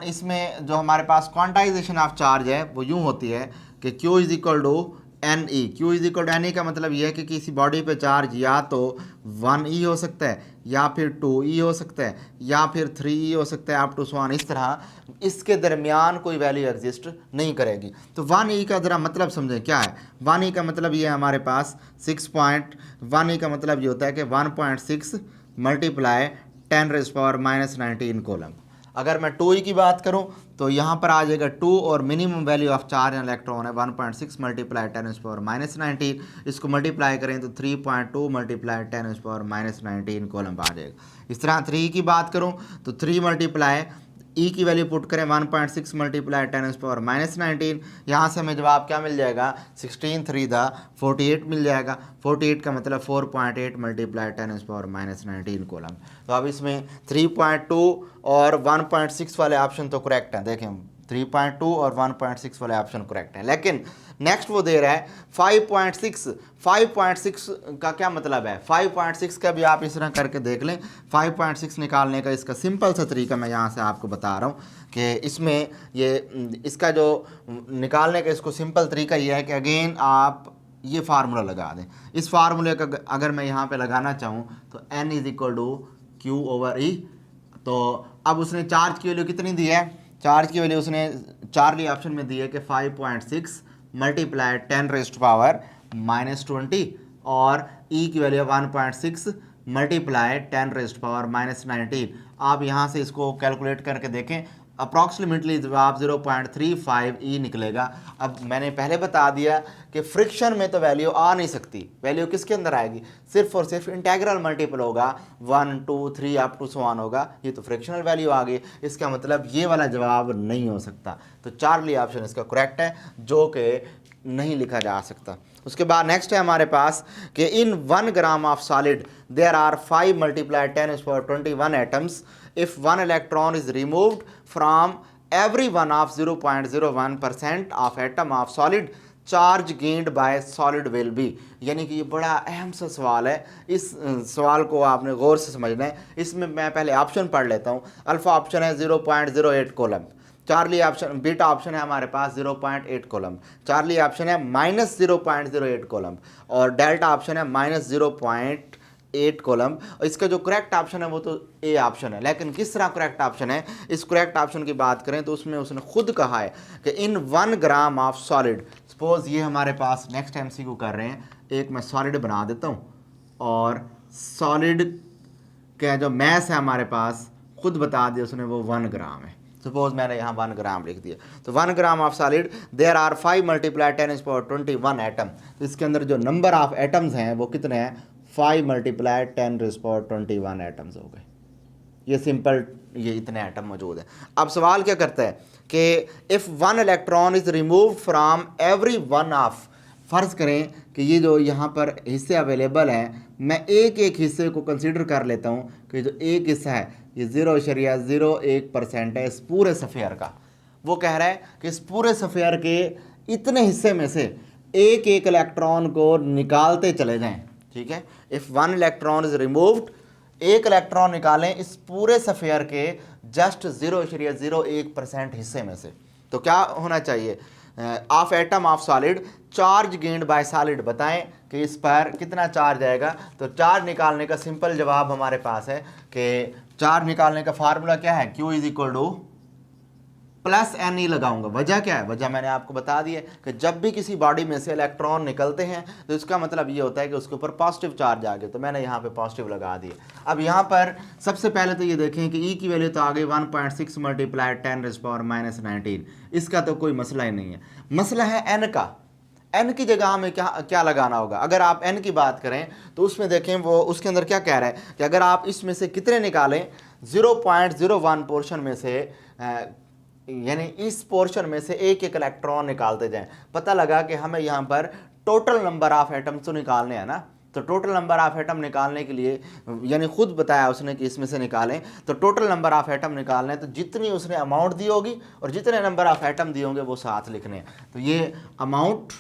इसमें जो हमारे पास क्वांटाइजेशन ऑफ चार्ज है वो यूँ होती है कि Q is equal to NE। Q is equal to NE का मतलब ये है कि किसी बॉडी पे चार्ज या तो 1E हो सकता है या फिर 2E हो सकता है या फिर 3E हो सकता है, अप टू सो ऑन। इस तरह इसके दरमियान कोई वैल्यू एग्जिस्ट नहीं करेगी। तो 1E का ज़रा मतलब समझें क्या है। 1E का मतलब ये है हमारे पास 1E का मतलब ये होता है कि 1.6 मल्टीप्लाई 10⁻⁻19 कोलम्ब। अगर मैं 2E की बात करूं तो यहाँ पर आ जाएगा 2 और minimum value of charge an electron है 1.6 मल्टीप्लाई 10⁻⁻19। इसको मल्टीप्लाई करें तो 3.2 मल्टीप्लाई 10⁻⁻19 कोलम्ब आ जाएगा। इस तरह 3 की बात करूं तो 3 मल्टीप्लाई E की वैल्यू पुट करें 1.6 मल्टीप्लाई 10⁻⁻19, यहाँ से हमें जवाब क्या मिल जाएगा, 16 3 48 मिल जाएगा। 48 का मतलब 4.8 मल्टीप्लाई 10⁻⁻19 कोलम्ब। तो अब इसमें 3.2 और 1.6 वाले ऑप्शन तो करेक्ट हैं, देखें 3.2 और 1.6 वाले ऑप्शन करेक्ट हैं, लेकिन नेक्स्ट वो दे रहा है 5.6। 5.6 का क्या मतलब है, 5.6 का भी आप इस तरह करके देख लें। 5.6 निकालने का इसका सिंपल सा तरीका मैं यहाँ से आपको बता रहा हूँ कि इसमें ये इसका जो निकालने का इसको सिंपल तरीका ये है कि अगेन आप ये फार्मूला लगा दें। इस फार्मूले का अगर मैं यहाँ पे लगाना चाहूँ तो N is equal to Q/E। तो अब उसने चार्ज की वैल्यू कितनी दी है, चार्ज की वैल्यू उसने चार्ली ऑप्शन में दी है कि 5.6 मल्टीप्लाई 10⁻⁻20 और E की वैल्यू 1.6 मल्टीप्लाई 10⁻⁻19। आप यहाँ से इसको कैलकुलेट करके देखें, अप्रॉक्सीमेटली जवाब 0.35E निकलेगा। अब मैंने पहले बता दिया कि फ्रिक्शन में तो वैल्यू आ नहीं सकती, वैल्यू किसके अंदर आएगी, सिर्फ और सिर्फ इंटेग्रल मल्टीपल होगा, 1 2 3 अप टू सो ऑन होगा। ये तो फ्रिक्शनल वैल्यू आ गई, इसका मतलब ये वाला जवाब नहीं हो सकता। तो चार्ली ऑप्शन इसका करेक्ट है, जो कि नहीं लिखा जा सकता। उसके बाद नेक्स्ट है हमारे पास कि in 1 gram of solid there are 5 multiply 10⁻21 atoms. If 1 electron is removed from every one of 0.01% of atom of solid, charge gained by solid will be. यानी कि ये बड़ा अहम सा सवाल है, इस सवाल को आपने गौर से समझना है। इसमें मैं पहले ऑप्शन पढ़ लेता हूँ। अल्फा ऑप्शन है 0.08 coulomb, Charlie option, beta option है हमारे पास 0.8 कोलम, चार्ली ऑप्शन है -0.08 कोलम, और डेल्टा ऑप्शन है -0.8 कोलम। और इसका जो करेक्ट ऑप्शन है वो तो ए ऑप्शन है। लेकिन किस तरह करेक्ट ऑप्शन है, इस करेक्ट ऑप्शन की बात करें तो उसमें उसने खुद कहा है कि in 1 gram of solid, suppose ये हमारे पास नेक्स्ट एमसीक्यू कर रहे हैं, एक मैं सॉलिड बना देता हूँ और सॉलिड का जो मैस है हमारे पास खुद बता दिया उसने वो 1 ग्राम है। सपोज मैंने यहाँ 1 ग्राम लिख दिया, तो 1 gram of solid there are 5 multiply 10⁻21 atom. तो इसके अंदर जो नंबर ऑफ एटम्स हैं वो कितने हैं, 5 मल्टीप्लाई 10⁻21 एटम्स हो गए। ये सिंपल, ये इतने एटम मौजूद हैं। अब सवाल क्या करता है कि if 1 electron is remove from every one of, फ़र्ज़ करें कि ये जो यहाँ पर हिस्से अवेलेबल हैं, मैं एक एक हिस्से को कंसीडर कर लेता हूँ कि जो एक हिस्सा है ये 0.01% है इस पूरे सफ़ेयर का। वो कह रहा है कि इस पूरे सफ़ेयर के इतने हिस्से में से एक एक इलेक्ट्रॉन को निकालते चले जाएं। ठीक है, इफ़ 1 इलेक्ट्रॉन इज रिमूव्ड, एक इलेक्ट्रॉन निकालें इस पूरे सफ़ेयर के जस्ट 0.01% हिस्से में से। तो क्या होना चाहिए, of atom of solid charge gained by solid, बताएं कि इस पर कितना चार्ज आएगा। तो चार्ज निकालने का सिंपल जवाब हमारे पास है कि चार्ज निकालने का फार्मूला क्या है, Q is equal to plus N E लगाऊंगा। वजह क्या है, वजह मैंने आपको बता दी है कि जब भी किसी बॉडी में से इलेक्ट्रॉन निकलते हैं तो इसका मतलब ये होता है कि उसके ऊपर पॉजिटिव चार्ज आ गया, तो मैंने यहाँ पे पॉजिटिव लगा दिए। अब यहाँ पर सबसे पहले तो ये देखें कि E की वैल्यू तो आ गई 1.6 मल्टीप्लाई 10⁻⁻19। इसका तो कोई मसला ही नहीं है। मसला है N का। N की जगह हमें क्या लगाना होगा। अगर आप N की बात करें तो उसमें देखें वो उसके अंदर क्या कह रहा है कि अगर आप इसमें से कितने निकालें, 0.01 पोर्शन में से, यानी इस पोर्शन में से एक एक इलेक्ट्रॉन निकालते जाएं। पता लगा कि हमें यहाँ पर टोटल नंबर ऑफ एटम्स तो निकालने हैं ना, तो टोटल नंबर ऑफ एटम निकालने के लिए, यानी खुद बताया उसने कि इसमें से निकालें, तो टोटल नंबर ऑफ एटम निकालने हैं, तो जितनी उसने अमाउंट दी होगी और जितने नंबर ऑफ एटम दिए होंगे वो साथ लिखने हैं। तो ये अमाउंट,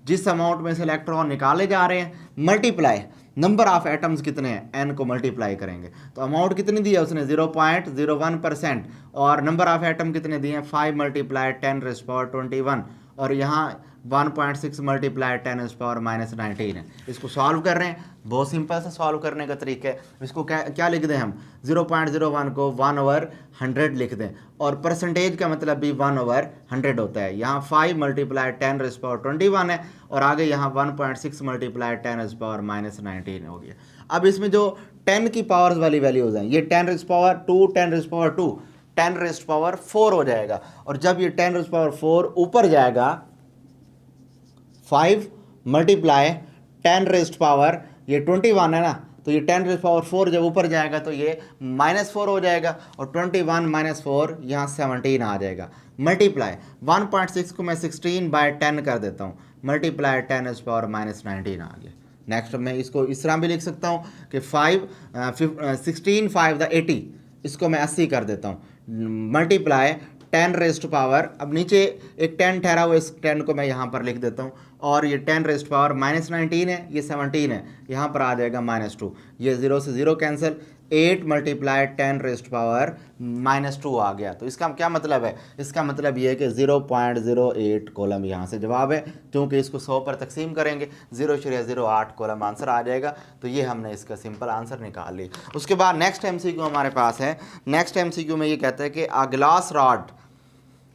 जिस अमाउंट में से इलेक्ट्रॉन निकाले जा रहे हैं, मल्टीप्लाई नंबर ऑफ एटम्स कितने हैं, एन को मल्टीप्लाई करेंगे। तो अमाउंट कितनी दी है उसने, 0.01%, और नंबर ऑफ एटम कितने दिए हैं, 5 मल्टीप्लाई 10⁻21, और यहाँ 1.6 मल्टीप्लाई 10⁻⁻19 है। इसको सॉल्व कर रहे हैं, बहुत सिंपल सा सॉल्व करने का तरीका है। इसको क्या लिख दें हम, 0.01 को 1/100 लिख दें, और परसेंटेज का मतलब भी 1/100 होता है। यहाँ 5 मल्टीप्लाई 10⁻21 है, और आगे यहाँ 1.6 मल्टीप्लाई 10⁻⁻19 हो गया। अब इसमें जो 10 की पावर्स वाली वैल्यूज हैं, ये 10⁻2, 10⁻2, 10⁻4 हो जाएगा, और जब ये 10⁻4 ऊपर जाएगा, 5 मल्टीप्लाई 10⁻, ये 21 है ना, तो ये 10⁻4 जब ऊपर जाएगा तो ये -4 हो जाएगा, और 21 - 4 यहाँ 17 आ जाएगा। मल्टीप्लाई 1.6 को मैं 16/10 कर देता हूँ, मल्टीप्लाई 10⁻⁻19 आ गया। नेक्स्ट मैं इसको इस तरह भी लिख सकता हूँ कि 16 5 80, इसको मैं 80 कर देता हूँ, मल्टीप्लाई 10⁻, अब नीचे एक 10 ठहरा हुआ, इस 10 को मैं यहाँ पर लिख देता हूँ, और ये 10⁻⁻19 है, ये 17 है, यहाँ पर आ जाएगा -2, ये 0 से 0 कैंसिल, 8 मल्टीप्लाई 10⁻⁻2 आ गया। तो इसका क्या मतलब है, इसका मतलब ये है कि 0.08 कॉलम यहाँ से जवाब है, क्योंकि इसको 100 पर तकसीम करेंगे 0.08 कॉलम आंसर आ जाएगा। तो ये हमने इसका सिंपल आंसर निकाल ली। उसके बाद नेक्स्ट MCQ हमारे पास है। नेक्स्ट MCQ में ये कहता है कि a glass rod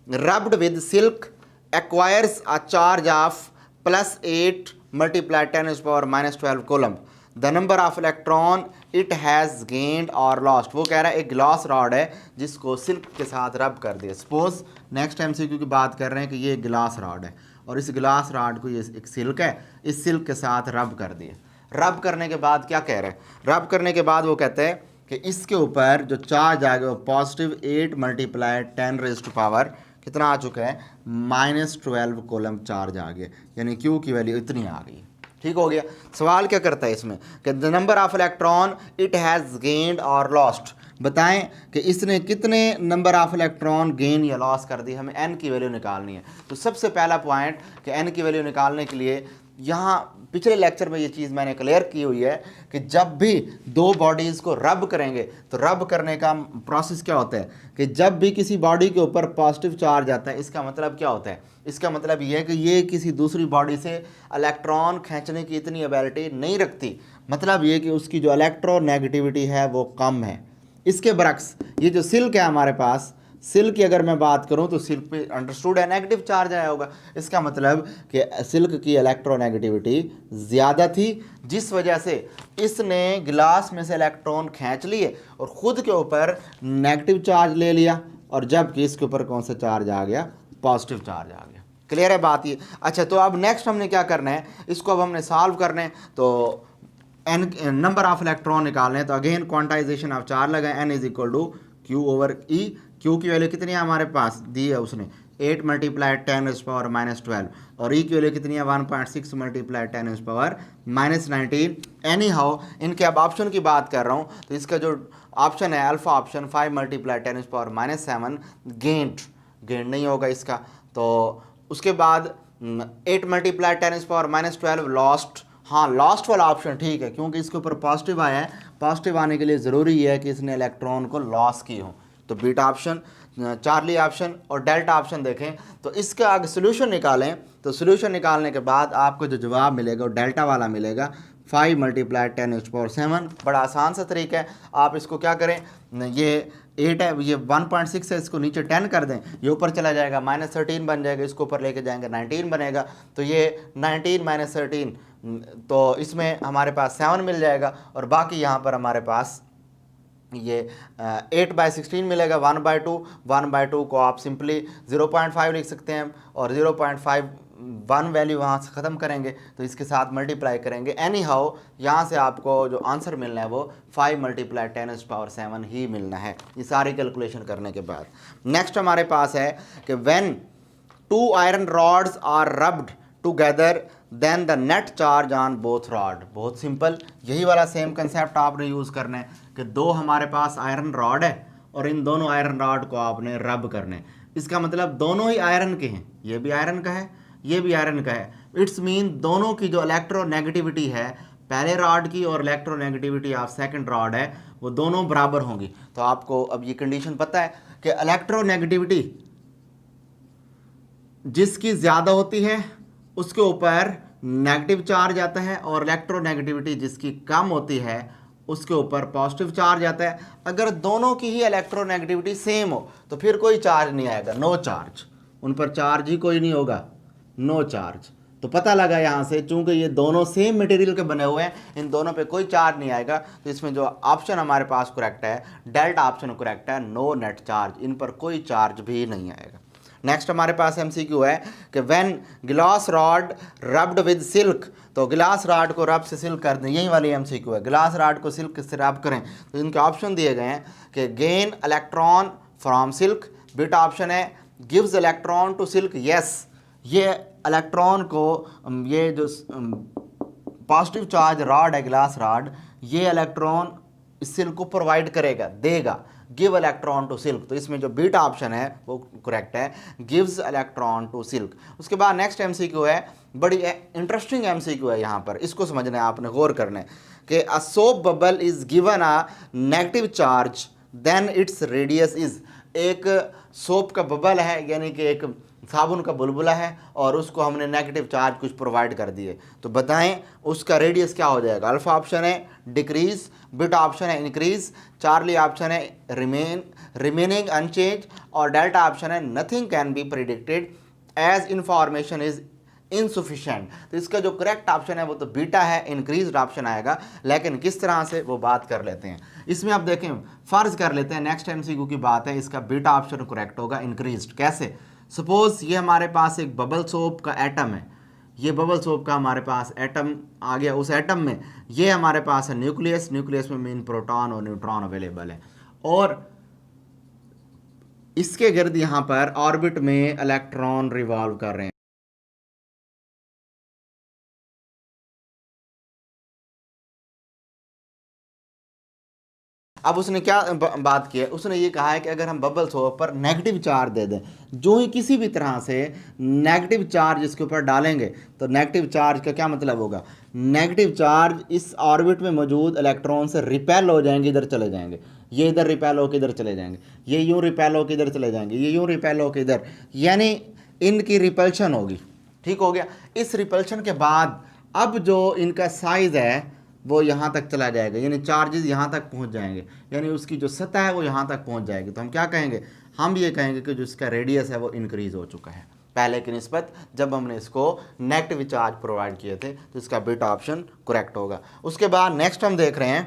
rubbed with silk acquires a charge of +8 multiply 10⁻⁻12 coulomb. The number of electron it has gained or lost. वो कह रहा है एक ग्लास रॉड है जिसको सिल्क के साथ रब कर दिया। सपोज नेक्स्ट MCQ की बात कर रहे हैं कि ये ग्लास रॉड है, और इस ग्लास रॉड को ये एक सिल्क है, इस सिल्क के साथ रब कर दिया। रब करने के बाद क्या कह रहे हैं, रब करने के बाद वो कहते हैं कि इसके ऊपर जो चार्ज आ गया वो +8 मल्टीप्लाई 10⁻, कितना आ चुका है, -12 कॉलम चार्ज आ गया, यानी Q की वैल्यू इतनी आ गई। ठीक हो गया। सवाल क्या करता है इसमें कि the number of electron it has gained और लॉस्ट, बताएं कि इसने कितने नंबर ऑफ इलेक्ट्रॉन गेन या लॉस कर दी। हमें n की वैल्यू निकालनी है। तो सबसे पहला पॉइंट कि n की वैल्यू निकालने के लिए यहाँ पिछले लेक्चर में ये चीज़ मैंने क्लियर की हुई है कि जब भी दो बॉडीज़ को रब करेंगे तो रब करने का प्रोसेस क्या होता है कि जब भी किसी बॉडी के ऊपर पॉजिटिव चार्ज आता है, इसका मतलब क्या होता है, इसका मतलब ये है कि ये किसी दूसरी बॉडी से इलेक्ट्रॉन खींचने की इतनी एबिलिटी नहीं रखती। मतलब ये कि उसकी जो इलेक्ट्रोनेगेटिविटी है वो कम है। इसके बरक्स ये जो सिल्क है हमारे पास, सिल्क की अगर मैं बात करूं तो सिल्क पे अंडरस्टूड है नेगेटिव चार्ज आया होगा। इसका मतलब कि सिल्क की इलेक्ट्रोनेगेटिविटी ज़्यादा थी, जिस वजह से इसने गिलास में से इलेक्ट्रॉन खींच लिए और ख़ुद के ऊपर नेगेटिव चार्ज ले लिया, और जबकि इसके ऊपर कौन सा चार्ज आ गया, पॉजिटिव चार्ज आ गया। क्लियर है बात ये। अच्छा, तो अब नेक्स्ट हमने क्या करना है, इसको अब हमने सॉल्व करना है। तो एन नंबर ऑफ इलेक्ट्रॉन निकालने हैं, तो अगेन क्वांटाइजेशन ऑफ चार्ज लगा, N is equal to Q over E. Q की वैल्यू कितनी है हमारे पास दी है उसने 8 मल्टीप्लाई 10⁻⁻12, और ई की वैल्यू कितनी है 1.6 मल्टीप्लाई 10⁻⁻19। एनी हाउ इनके अब ऑप्शन की बात कर रहा हूँ, तो इसका जो ऑप्शन है अल्फा ऑप्शन 5 मल्टीप्लाई 10⁻⁻7 गेंड नहीं होगा इसका। तो उसके बाद 8 मल्टीप्लाई 10⁻⁻12 लॉस्ट, हाँ लॉस्ट वाला ऑप्शन ठीक है, क्योंकि इसके ऊपर पॉजिटिव आया है। पॉजिटिव आने के लिए ज़रूरी है कि इसने इलेक्ट्रॉन को लॉस की हो। तो बीटा ऑप्शन, चार्ली ऑप्शन और डेल्टा ऑप्शन देखें, तो इसका अगर सोल्यूशन निकालें तो सोल्यूशन निकालने के बाद आपको जो जवाब मिलेगा वो डेल्टा वाला मिलेगा 5 मल्टीप्लाई 10⁻7। बड़ा आसान सा तरीका है। आप इसको क्या करें, ये 8 है, ये 1.6 है, इसको नीचे 10 कर दें, ये ऊपर चला जाएगा -13 बन जाएगा, इसको ऊपर लेके जाएंगे 19 बनेगा। तो ये 19 - 13, तो इसमें हमारे पास 7 मिल जाएगा, और बाकी यहाँ पर हमारे पास ये 8/16 मिलेगा 1/2। 1/2 को आप सिंपली 0.5 लिख सकते हैं, और 0.51 वैल्यू वहाँ से ख़त्म करेंगे तो इसके साथ मल्टीप्लाई करेंगे। एनी हाउ यहाँ से आपको जो आंसर मिलना है वो 5 मल्टीप्लाई 10⁻7 ही मिलना है, ये सारी कैलकुलेशन करने के बाद। नेक्स्ट हमारे पास है कि when 2 iron rods are rubbed together then the net charge on both rod. बहुत सिंपल, यही वाला सेम कंसेप्ट आपने यूज़ करना है कि दो हमारे पास आयरन रॉड है और इन दोनों आयरन रॉड को आपने रब करना है। इसका मतलब दोनों ही आयरन के हैं, ये भी आयरन का है, ये भी आयरन का है। इट्स मीन दोनों की जो इलेक्ट्रोनेगेटिविटी है पहले रॉड की और इलेक्ट्रोनेगेटिविटी ऑफ सेकंड रॉड है वो दोनों बराबर होंगी। तो आपको अब ये कंडीशन पता है कि इलेक्ट्रोनेगेटिविटी जिसकी ज़्यादा होती है उसके ऊपर नेगेटिव चार्ज आता है, और इलेक्ट्रोनेगेटिविटी जिसकी कम होती है उसके ऊपर पॉजिटिव चार्ज आता है। अगर दोनों की ही इलेक्ट्रोनेगेटिविटी सेम हो तो फिर कोई चार्ज नहीं आएगा, नो चार्ज, उन पर चार्ज ही कोई नहीं होगा, नो चार्ज। तो पता लगा यहाँ से, चूंकि ये दोनों सेम मटेरियल के बने हुए हैं, इन दोनों पे कोई चार्ज नहीं आएगा। तो इसमें जो ऑप्शन हमारे पास करेक्ट है, डेल्टा ऑप्शन करेक्ट है, नो नेट चार्ज, इन पर कोई चार्ज भी नहीं आएगा। नेक्स्ट हमारे पास एमसीक्यू है कि when glass rod rubbed with silk, तो ग्लास रॉड को रब से सिल्क कर दें, यही वाली एमसीक्यू है, ग्लास रॉड को सिल्क से रब करें। तो इनके ऑप्शन दिए गए हैं कि gain electron from silk, beta option है gives electron to silk, yes ये इलेक्ट्रॉन को ये जो पॉजिटिव चार्ज रॉड है ग्लास रॉड, ये इलेक्ट्रॉन इस सिल्क को प्रोवाइड करेगा, देगा, गिव इलेक्ट्रॉन टू सिल्क। तो इसमें जो बीटा ऑप्शन है वो करेक्ट है, गिव्स इलेक्ट्रॉन टू सिल्क। उसके बाद नेक्स्ट एमसीक्यू है, बड़ी इंटरेस्टिंग एमसीक्यू है, यहाँ पर इसको समझना है आपने, गौर करना है कि a soap bubble is given a negative charge then its radius is. एक सोप का बबल है, यानी कि एक साबुन का बुलबुला है, और उसको हमने नेगेटिव चार्ज कुछ प्रोवाइड कर दिए, तो बताएं उसका रेडियस क्या हो जाएगा। अल्फा ऑप्शन है डिक्रीज, बीटा ऑप्शन है इंक्रीज, चार्ली ऑप्शन है रिमेनिंग अनचेंज, और डेल्टा ऑप्शन है nothing can be predicted as information is insufficient. तो इसका जो करेक्ट ऑप्शन है वो तो बीटा है, इंक्रीज ऑप्शन आएगा, लेकिन किस तरह से वो बात कर लेते हैं। इसमें आप देखें, फर्ज कर लेते हैं नेक्स्ट एमसीक्यू की बात है, इसका बीटा ऑप्शन करेक्ट होगा, इंक्रीज। कैसे, सपोज ये हमारे पास एक बबल सोप का एटम है, ये बबल सोप का हमारे पास एटम आ गया, उस एटम में ये हमारे पास है न्यूक्लियस, न्यूक्लियस में मेन प्रोटॉन और न्यूट्रॉन अवेलेबल है, और इसके गिर्द यहाँ पर ऑर्बिट में इलेक्ट्रॉन रिवॉल्व कर रहे हैं। अब उसने क्या बात की है, उसने ये कहा है कि अगर हम बबल्स हो पर नेगेटिव चार्ज दे दें, जो ही किसी भी तरह से नेगेटिव चार्ज इसके ऊपर डालेंगे, तो नेगेटिव चार्ज का क्या मतलब होगा, नेगेटिव चार्ज इस ऑर्बिट में मौजूद इलेक्ट्रॉन से रिपेल हो जाएंगे, इधर चले जाएंगे, ये इधर रिपेल होकर इधर चले जाएंगे, ये यूँ रिपेल होकर इधर चले जाएंगे, ये यूँ रिपेल होकर इधर, यानी इनकी रिपल्शन होगी। ठीक हो गया। इस रिपल्शन के बाद अब जो इनका साइज़ है वो यहाँ तक चला जाएगा, यानी चार्जेस यहाँ तक पहुँच जाएंगे, यानी उसकी जो सतह है वो यहाँ तक पहुँच जाएगी। तो हम क्या कहेंगे, हम ये कहेंगे कि जो इसका रेडियस है वो इंक्रीज हो चुका है पहले की निस्बत जब हमने इसको नेगेटिव चार्ज प्रोवाइड किए थे। तो इसका बीटा ऑप्शन करेक्ट होगा। उसके बाद नेक्स्ट हम देख रहे हैं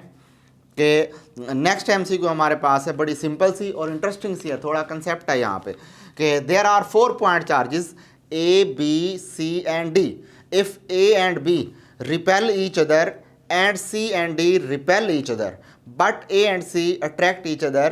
कि नेक्स्ट एमसीक्यू हमारे पास है, बड़ी सिंपल सी और इंटरेस्टिंग सी है, थोड़ा कंसेप्ट है यहाँ पे कि there are 4 point charges A, B, C and D. If A and B repel each other and C and D repel each other, but A and C attract each other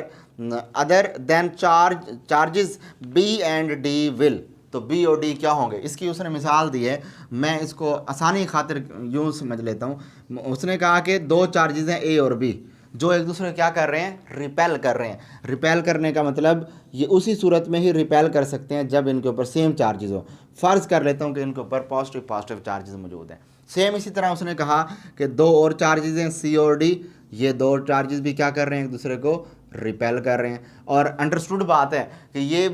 other than charges B and D will. तो B और D क्या होंगे, इसकी उसने मिसाल दी है, मैं इसको आसानी खातिर यूँ समझ लेता हूँ। उसने कहा कि दो चार्जेस हैं A और B, जो एक दूसरे क्या कर रहे हैं, रिपेल कर रहे हैं। रिपेल करने का मतलब ये उसी सूरत में ही रिपेल कर सकते हैं जब इनके ऊपर सेम चार्जेस हो। फ़र्ज़ कर लेता हूँ कि इनके ऊपर पॉजिटिव चार्जेस मौजूद हैं। सेम इसी तरह उसने कहा कि दो और चार्जेस हैं C और D, ये दो चार्जेस भी क्या कर रहे हैं, एक दूसरे को रिपेल कर रहे हैं। और अंडरस्टूड बात है कि ये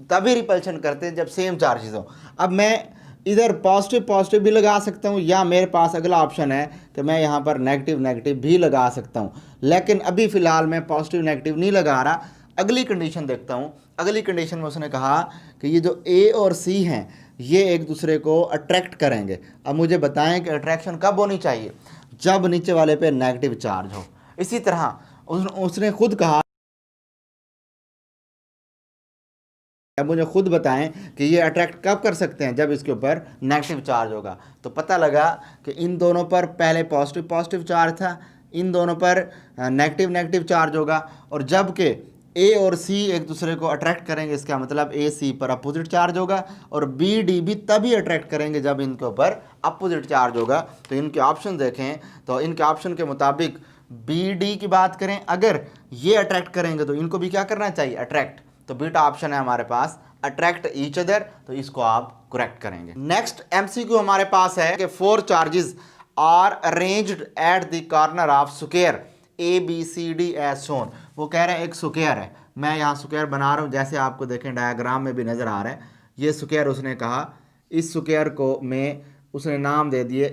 तभी रिपल्शन करते हैं जब सेम चार्जेस हो। अब मैं इधर पॉजिटिव भी लगा सकता हूँ, या मेरे पास अगला ऑप्शन है कि मैं यहाँ पर नेगेटिव भी लगा सकता हूँ, लेकिन अभी फ़िलहाल मैं पॉजिटिव नेगेटिव नहीं लगा रहा। अगली कंडीशन देखता हूँ। अगली कंडीशन में उसने कहा कि ये जो A और C हैं ये एक दूसरे को अट्रैक्ट करेंगे। अब मुझे बताएं कि अट्रैक्शन कब होनी चाहिए, जब नीचे वाले पे नेगेटिव चार्ज हो। इसी तरह उसने खुद कहा, अब मुझे खुद बताएं कि ये अट्रैक्ट कब कर सकते हैं, जब इसके ऊपर नेगेटिव चार्ज होगा। तो पता लगा कि इन दोनों पर पहले पॉजिटिव चार्ज था, इन दोनों पर नेगेटिव चार्ज होगा, और जबकि A और C एक दूसरे को अट्रैक्ट करेंगे, इसका मतलब A C पर अपोजिट चार्ज होगा, और B D भी तभी अट्रैक्ट करेंगे जब इनके ऊपर अपोजिट चार्ज होगा। तो इनके ऑप्शन देखें तो इनके ऑप्शन के मुताबिक B D की बात करें, अगर ये अट्रैक्ट करेंगे तो इनको भी क्या करना चाहिए, अट्रैक्ट। तो बीटा ऑप्शन है हमारे पास अट्रैक्ट ईच अदर, तो इसको आप करेक्ट करेंगे। नेक्स्ट एमसीक्यू हमारे पास है कि 4 charges are arranged at the corner of square ABCD as shown. वो कह रहे हैं एक स्क्वायर है, मैं यहाँ स्क्वायर बना रहा हूँ, जैसे आपको देखें डायग्राम में भी नज़र आ रहा है। ये स्क्वायर उसने कहा, इस स्क्वायर को में उसने नाम दे दिए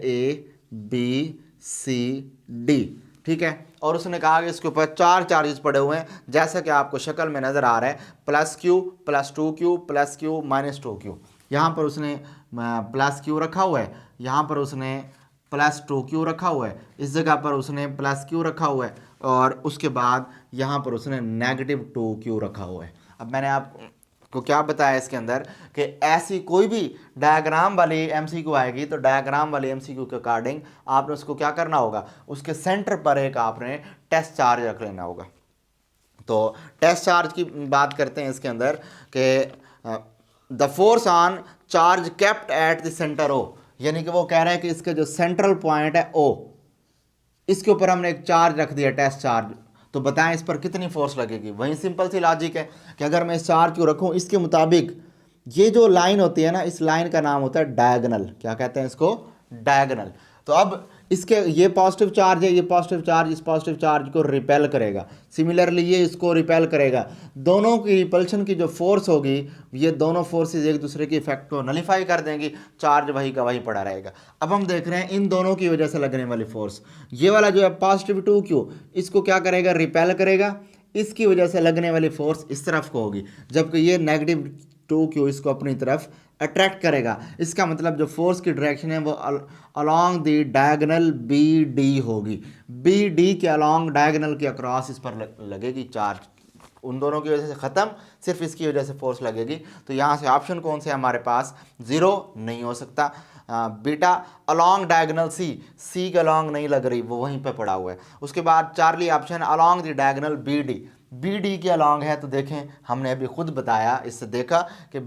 ABCD, ठीक है। और उसने कहा कि इसके ऊपर 4 चार्जेस पड़े हुए हैं, जैसा कि आपको शक्ल में नज़र आ रहा है, +Q +2Q +Q -2Q। यहाँ पर उसने +Q रखा हुआ है, यहाँ पर उसने +2Q रखा हुआ है, इस जगह पर उसने +Q रखा हुआ है, और उसके बाद यहाँ पर उसने -2Q रखा हुआ है। अब मैंने आपको क्या बताया इसके अंदर कि ऐसी कोई भी डायग्राम वाली एमसीक्यू आएगी तो डायग्राम वाली एमसीक्यू के अकॉर्डिंग आपने उसको क्या करना होगा, उसके सेंटर पर एक आपने टेस्ट चार्ज रख लेना होगा। तो टेस्ट चार्ज की बात करते हैं इसके अंदर कि the force on charge kept at the centre O, यानी कि वो कह रहे हैं कि इसके जो सेंट्रल पॉइंट है O, इसके ऊपर हमने एक चार्ज रख दिया, टेस्ट चार्ज। तो बताएं इस पर कितनी फोर्स लगेगी। वहीं सिंपल सी लॉजिक है कि अगर मैं इस चार्ज को रखूं, इसके मुताबिक ये जो लाइन होती है ना, इस लाइन का नाम होता है डायगोनल। क्या कहते हैं इसको, डायगोनल। तो अब इसके ये पॉजिटिव चार्ज है, ये पॉजिटिव चार्ज इस पॉजिटिव चार्ज को रिपेल करेगा, सिमिलरली ये इसको रिपेल करेगा। दोनों की रिपल्शन की जो फोर्स होगी, ये दोनों फोर्सेस एक दूसरे के इफेक्ट को नलीफाई कर देंगी, चार्ज वही का वही पड़ा रहेगा। अब हम देख रहे हैं इन दोनों की वजह से लगने वाली फोर्स, ये वाला जो है +2Q, इसको क्या करेगा, रिपेल करेगा, इसकी वजह से लगने वाली फोर्स इस तरफ को होगी, जबकि ये -2Q इसको अपनी तरफ अट्रैक्ट करेगा। इसका मतलब जो फोर्स की डायरेक्शन है वो अलोंग द डायगोनल BD होगी, BD के अलोंग डायगोनल के अक्रॉस इस पर लगेगी चार्ज। उन दोनों की वजह से ख़त्म, सिर्फ इसकी वजह से फोर्स लगेगी। तो यहाँ से ऑप्शन कौन से हमारे पास, 0 नहीं हो सकता। बीटा अलोंग डायगोनल C के अलोंग नहीं लग रही, वो वहीं पे पड़ा हुआ है। उसके बाद Charlie option along the diagonal BD के अलोंग है। तो देखें हमने अभी खुद बताया, इससे देखा कि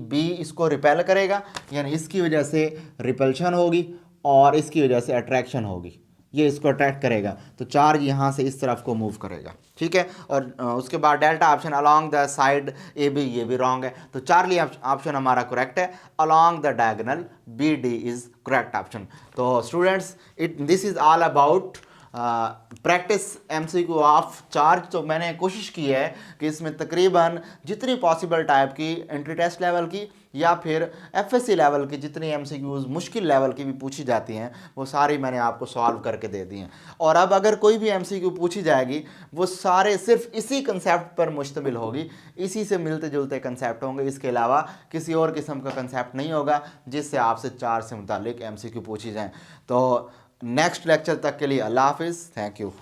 B इसको रिपेल करेगा, यानी इसकी वजह से रिपल्शन होगी और इसकी वजह से अट्रैक्शन होगी। ये इसको अट्रैक्ट करेगा, तो चार्ज यहाँ से इस तरफ को मूव करेगा, ठीक है। और उसके बाद delta option along the side A B, ये भी रॉन्ग है, तो चार्ली ऑप्शन हमारा करेक्ट है, along the diagonal B D is correct option. तो students this is all about practice MCQ of charge. तो मैंने कोशिश की है कि इसमें तकरीबन जितनी पॉसिबल टाइप की एंट्री टेस्ट लेवल की या फिर एफएससी लेवल की जितनी एमसीक्यूज मुश्किल लेवल की भी पूछी जाती हैं वो सारी मैंने आपको सॉल्व करके दे दी हैं। और अब अगर कोई भी एमसीक्यू पूछी जाएगी वो सारे सिर्फ इसी कंसेप्ट पर मुश्तमिल होगी, इसी से मिलते जुलते कंसेप्ट होंगे, इसके अलावा किसी और किस्म का कंसेप्ट नहीं होगा जिससे आपसे चार्ज से मुतालिक एमसीक्यू पूछी जाएँ। तो नेक्स्ट लेक्चर तक के लिए अल्लाह हाफिज़, थैंक यू।